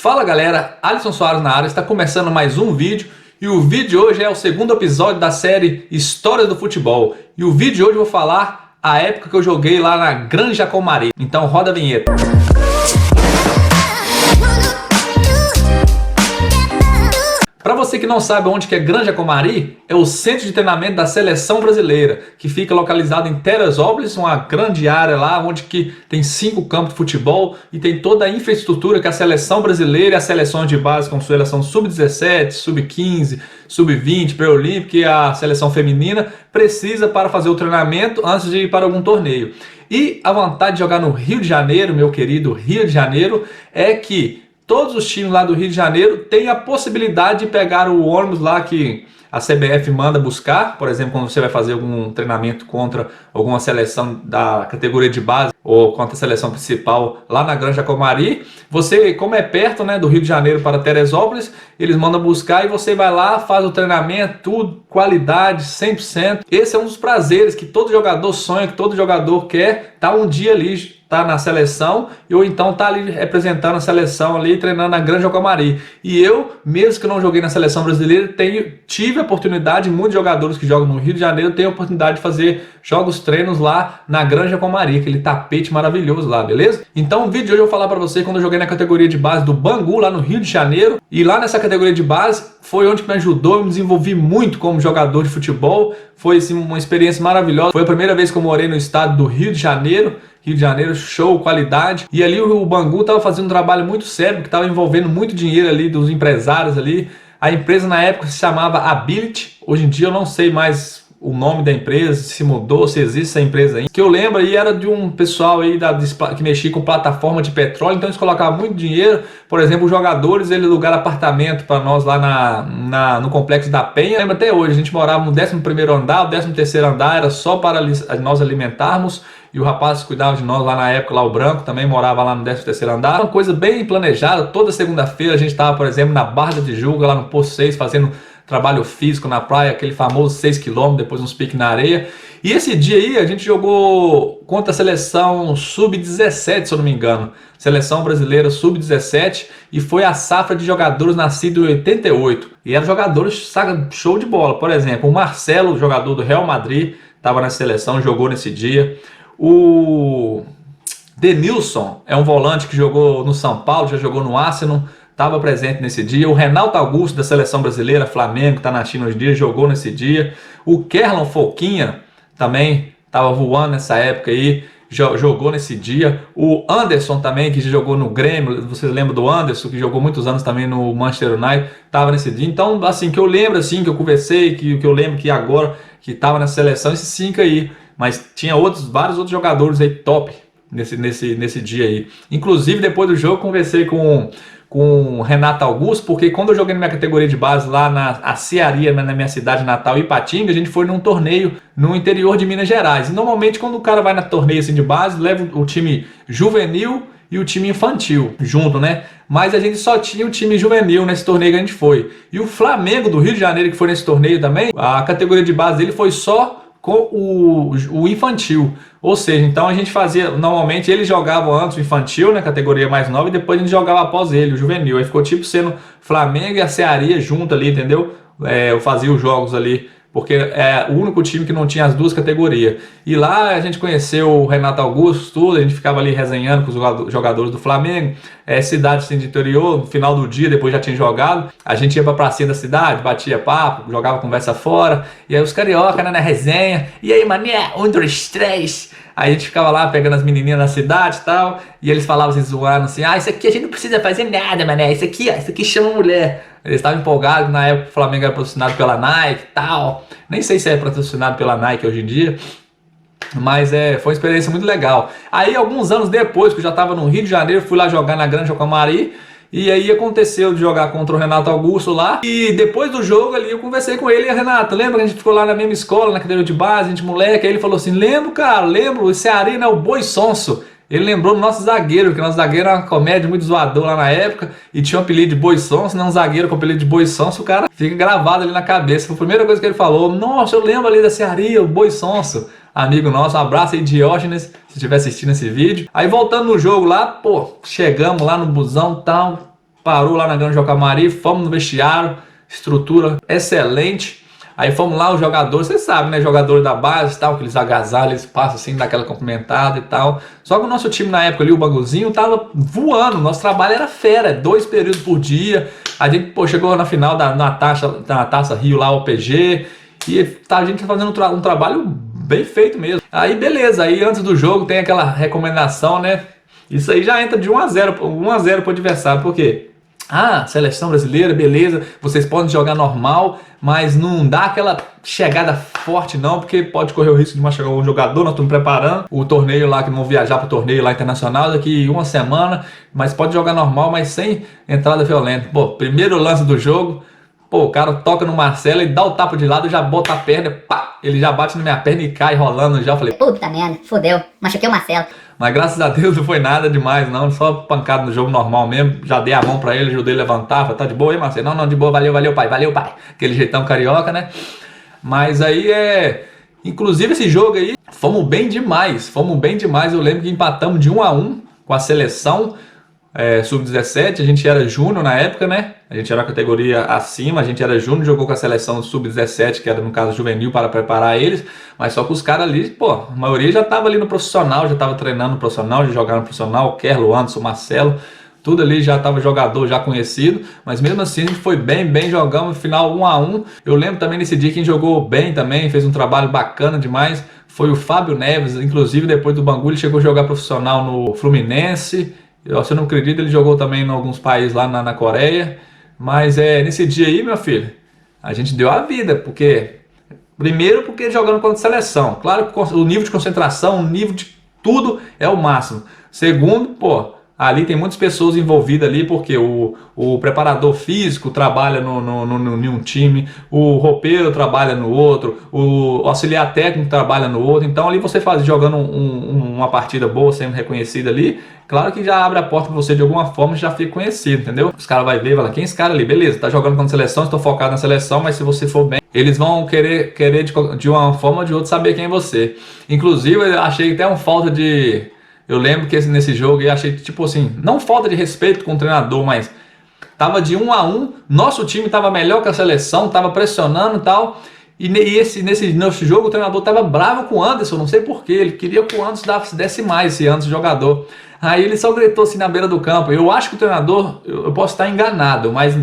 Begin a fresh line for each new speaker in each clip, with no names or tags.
Fala galera, Alisson Soares na área, está começando mais um vídeo e o vídeo de hoje é o segundo episódio da série Histórias do Futebol. E o vídeo de hoje eu vou falar a época que eu joguei lá na Granja Comari. Então roda a vinheta. Para você que não sabe onde que é Granja Comari, é o centro de treinamento da seleção brasileira, que fica localizado em Teresópolis, uma grande área lá, onde que tem 5 campos de futebol e tem toda a infraestrutura que a seleção brasileira e as seleções de base, como a seleção sub-17, sub-15, sub-20, pré-olímpica e a seleção feminina, precisa para fazer o treinamento antes de ir para algum torneio. E a vantagem de jogar no Rio de Janeiro, meu querido Rio de Janeiro, é que todos os times lá do Rio de Janeiro têm a possibilidade de pegar o ônibus lá que a CBF manda buscar. Por exemplo, quando você vai fazer algum treinamento contra alguma seleção da categoria de base ou contra a seleção principal lá na Granja Comari, você, como é perto, né, do Rio de Janeiro para Teresópolis, eles mandam buscar e você vai lá, faz o treinamento, tudo, qualidade, 100%. Esse é um dos prazeres que todo jogador sonha, que todo jogador quer, estar um dia ali, tá na seleção, ou então tá ali representando a seleção ali, treinando na Granja Comari. E eu, mesmo que não joguei na seleção brasileira, tive a oportunidade, muitos jogadores que jogam no Rio de Janeiro têm a oportunidade de fazer jogos, treinos lá na Granja Comari, aquele tapete maravilhoso lá, beleza? Então o vídeo de hoje eu vou falar pra você quando eu joguei na categoria de base do Bangu, lá no Rio de Janeiro, e lá nessa categoria de base foi onde me ajudou, eu me desenvolvi muito como jogador de futebol, foi assim, uma experiência maravilhosa. Foi a primeira vez que eu morei no estado do Rio de Janeiro, show, qualidade. E ali o Bangu estava fazendo um trabalho muito sério, que estava envolvendo muito dinheiro ali dos empresários ali. A empresa na época se chamava Ability. Hoje em dia eu não sei mais o nome da empresa, se mudou, se existe essa empresa aí. O que eu lembro aí era de um pessoal aí que mexia com plataforma de petróleo, então eles colocavam muito dinheiro. Por exemplo, os jogadores, eles alugaram apartamento para nós lá no Complexo da Penha. Eu lembro até hoje, a gente morava no 11º andar, o 13º andar era só para nós alimentarmos. E o rapaz que cuidava de nós lá na época, lá o Branco, também morava lá no 13º andar. Uma coisa bem planejada. Toda segunda-feira a gente estava, por exemplo, na Barra da Tijuca, lá no Poço 6, fazendo trabalho físico na praia, aquele famoso 6 km, depois uns piques na areia. E esse dia aí a gente jogou contra a seleção sub-17, se eu não me engano. Seleção brasileira sub-17, e foi a safra de jogadores nascidos em 88. E eram jogadores show de bola. Por exemplo, o Marcelo, jogador do Real Madrid, estava na seleção, jogou nesse dia. O Denilson é um volante que jogou no São Paulo, já jogou no Arsenal, estava presente nesse dia. O Renato Augusto da seleção brasileira, Flamengo, que está na China hoje em dia, jogou nesse dia. O Kerlon Foquinha também estava voando nessa época aí, jogou nesse dia. O Anderson também, que jogou no Grêmio, vocês lembram do Anderson, que jogou muitos anos também no Manchester United, estava nesse dia. Então, assim, que eu lembro, assim, que eu conversei, que eu lembro que agora, que estava na seleção, esses 5 aí. Mas tinha vários outros jogadores aí top nesse dia aí. Inclusive, depois do jogo, conversei com o Renato Augusto, porque quando eu joguei na minha categoria de base lá na Cearia, na minha cidade natal, Ipatinga, a gente foi num torneio no interior de Minas Gerais. E normalmente quando o cara vai na torneio assim de base, leva o time juvenil e o time infantil junto, né? Mas a gente só tinha o time juvenil nesse torneio que a gente foi. E o Flamengo do Rio de Janeiro, que foi nesse torneio também, a categoria de base dele foi só com o infantil, ou seja, então a gente fazia, normalmente eles jogavam antes o infantil, na categoria mais nova, e depois a gente jogava após ele, o juvenil, aí ficou tipo sendo Flamengo e a Cearia junto ali, entendeu? Eu fazia os jogos ali, porque é o único time que não tinha as duas categorias. E lá a gente conheceu o Renato Augusto, tudo, a gente ficava ali resenhando com os jogadores do Flamengo, cidade assim, de interior, no final do dia, depois já tinha jogado, a gente ia pra pracinha da cidade, batia papo, jogava conversa fora, e aí os carioca, né, na resenha, e aí mané, 1, 2, 3... Aí a gente ficava lá pegando as menininhas na cidade e tal, e eles falavam assim, zoando assim, isso aqui a gente não precisa fazer nada, mané, isso aqui chama mulher. Eles estavam empolgados, na época o Flamengo era patrocinado pela Nike e tal, nem sei se é patrocinado pela Nike hoje em dia, mas foi uma experiência muito legal. Aí alguns anos depois, que eu já estava no Rio de Janeiro, fui lá jogar na Granja Comari, e aí aconteceu de jogar contra o Renato Augusto lá, e depois do jogo ali eu conversei com ele, e Renato, lembra que a gente ficou lá na mesma escola, na cadeira de base, a gente moleque, aí ele falou assim, lembro cara, lembro, esse Cearino é o Boi Sonso. Ele lembrou do nosso zagueiro, que nosso zagueiro era uma comédia muito zoador lá na época, e tinha um apelido de Boi Sonso, né? Um zagueiro com apelido de Boi Sonso, o cara fica gravado ali na cabeça. Foi a primeira coisa que ele falou, nossa, eu lembro ali da Cearia, o Boi Sonso. Amigo nosso, um abraço aí, Diógenes, se estiver assistindo esse vídeo. Aí voltando no jogo lá, pô, chegamos lá no busão e tal, parou lá na Granja Jacomari, fomos no vestiário, estrutura excelente. Aí fomos lá, os jogadores, vocês sabem, né? Jogadores da base e tal, aqueles agasalhos, eles passam assim, daquela cumprimentada e tal. Só que o nosso time na época ali, o Banguzinho, tava voando. Nosso trabalho era fera, 2 períodos por dia. A gente, pô, chegou na final na Taça Rio lá, o PG. E tá, a gente fazendo um trabalho bem feito mesmo. Aí beleza, aí antes do jogo tem aquela recomendação, né? Isso aí já entra de 1-0 pro adversário, por quê? Ah, seleção brasileira, beleza, vocês podem jogar normal, mas não dá aquela chegada forte não, porque pode correr o risco de machucar um jogador. Nós estamos preparando o torneio lá, que vão viajar para o torneio lá internacional daqui 1 semana, mas pode jogar normal, mas sem entrada violenta. Pô, primeiro lance do jogo, pô, o cara toca no Marcelo e dá o tapa de lado, já bota a perna, pá, ele já bate na minha perna e cai rolando já. Eu falei,
puta merda, fodeu, machuquei o Marcelo.
Mas graças a Deus não foi nada demais não, só pancada no jogo normal mesmo. Já dei a mão pra ele, ajudei a levantar, falei, tá de boa aí, Marcelo? Não, de boa, valeu pai, aquele jeitão carioca, né? Mas aí inclusive esse jogo aí, fomos bem demais, eu lembro que empatamos de 1-1 com a seleção sub-17, a gente era júnior na época, né? A gente era a categoria acima, a gente era júnior, jogou com a seleção sub-17, que era no caso juvenil, para preparar eles, mas só que os caras ali, pô, a maioria já tava ali no profissional, já tava treinando no profissional, já jogava no profissional, o Kerlo, o Anderson, o Marcelo, tudo ali já tava jogador, já conhecido, mas mesmo assim a gente foi bem, jogamos no final 1-1. Eu lembro também nesse dia quem jogou bem também, fez um trabalho bacana demais, foi o Fábio Neves, inclusive depois do Bangu ele chegou a jogar profissional no Fluminense. Se eu não acredito, ele jogou também em alguns países lá na Coreia. Mas nesse dia aí, meu filho, a gente deu a vida, primeiro porque jogando contra a seleção. Claro que o nível de concentração, o nível de tudo é o máximo. Segundo, pô, ali tem muitas pessoas envolvidas ali, porque o preparador físico trabalha em um time, o roupeiro trabalha no outro, o auxiliar técnico trabalha no outro. Então ali você jogando uma partida boa, sendo reconhecido ali, claro que já abre a porta para você de alguma forma, já fica conhecido, entendeu? Os caras vão ver e falar, quem é esse cara ali? Beleza, tá jogando contra a seleção, estou focado na seleção, mas se você for bem, eles vão querer de uma forma ou de outra saber quem é você. Inclusive, eu achei até uma falta de... Eu lembro que nesse jogo eu achei, tipo assim, não falta de respeito com o treinador, mas tava de 1-1, nosso time tava melhor que a seleção, tava pressionando e tal, e nesse jogo o treinador tava bravo com o Anderson, não sei porquê, ele queria que o Anderson desse mais, esse Anderson jogador. Aí ele só gritou assim na beira do campo. Eu acho que o treinador, eu posso estar enganado, mas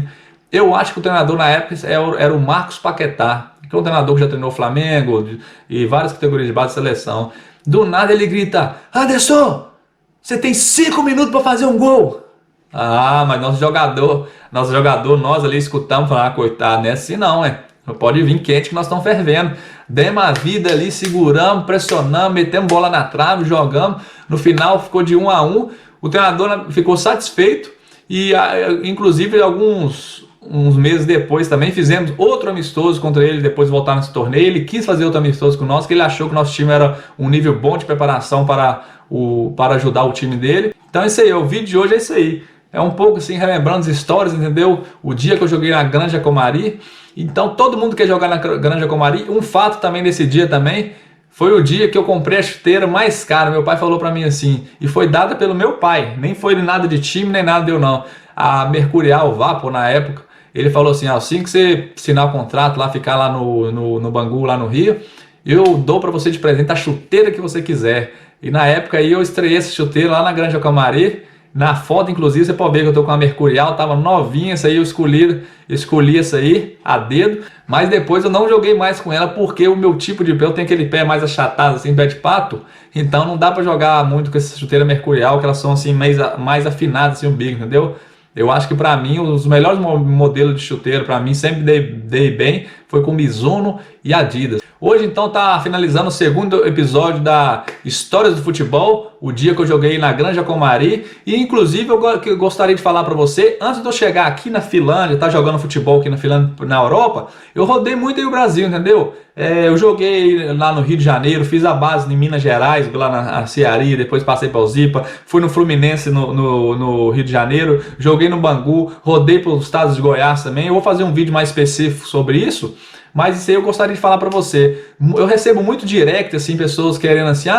eu acho que o treinador na época era o Marcos Paquetá, que é um treinador que já treinou o Flamengo e várias categorias de base de seleção. Do nada ele grita, Anderson, você tem 5 minutos para fazer um gol. Ah, mas nosso jogador, nós ali escutamos, falando, coitado, não é assim não, pode vir quente que nós estamos fervendo. Demos a vida ali, seguramos, pressionamos, metemos bola na trave, jogamos. No final ficou de 1-1. O treinador ficou satisfeito e inclusive uns meses depois também fizemos outro amistoso contra ele, depois de voltar nesse torneio. Ele quis fazer outro amistoso com nós, que ele achou que o nosso time era um nível bom de preparação para ajudar o time dele. Então é isso aí, o vídeo de hoje é isso aí. É um pouco assim, relembrando as histórias, entendeu? O dia que eu joguei na Granja Jacomari. Então todo mundo quer jogar na Granja Jacomari. Um fato também desse dia também, foi o dia que eu comprei a chuteira mais cara. Meu pai falou pra mim assim, e foi dada pelo meu pai, nem foi nada de time, nem nada deu não. A Mercurial Vapor na época, ele falou assim, assim que você assinar o contrato lá, ficar lá no Bangu, lá no Rio, eu dou pra você de presente a chuteira que você quiser. E na época aí eu estreiei essa chuteira lá na Granja Jacomari. Na foto, inclusive, você pode ver que eu tô com a Mercurial, tava novinha, essa aí eu escolhi essa aí a dedo, mas depois eu não joguei mais com ela porque o meu tipo de pé, eu tenho aquele pé mais achatado, assim, pé de pato, então não dá pra jogar muito com essa chuteira Mercurial, que elas são assim, mais afinadas, assim, o bico, entendeu? Eu acho que pra mim, os melhores modelos de chuteira, pra mim, sempre dei bem, foi com Mizuno e Adidas. Hoje então tá finalizando o segundo episódio da Histórias do Futebol, o dia que eu joguei na Granja Jacomari, e inclusive eu gostaria de falar para você, antes de eu chegar aqui na Finlândia, tá jogando futebol aqui na Finlândia, na Europa, eu rodei muito aí o Brasil, entendeu? Eu joguei lá no Rio de Janeiro, fiz a base em Minas Gerais, lá na Cearia, depois passei para o Zipa, fui no Fluminense no Rio de Janeiro, joguei no Bangu, rodei para os estados de Goiás também. Eu vou fazer um vídeo mais específico sobre isso, mas isso aí eu gostaria de falar para você. Eu recebo muito direct, assim, pessoas querendo assim,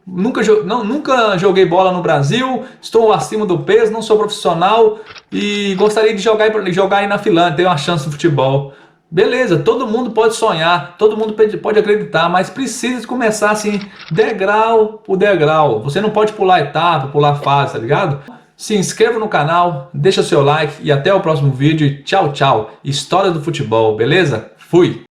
nunca joguei bola no Brasil, estou acima do peso, não sou profissional e gostaria de jogar aí na Finlândia, ter uma chance no futebol. Beleza, todo mundo pode sonhar, todo mundo pode acreditar, mas precisa começar assim, degrau por degrau. Você não pode pular etapa, pular fase, tá ligado? Se inscreva no canal, deixa seu like e até o próximo vídeo. Tchau, tchau. História do futebol, beleza? Fui!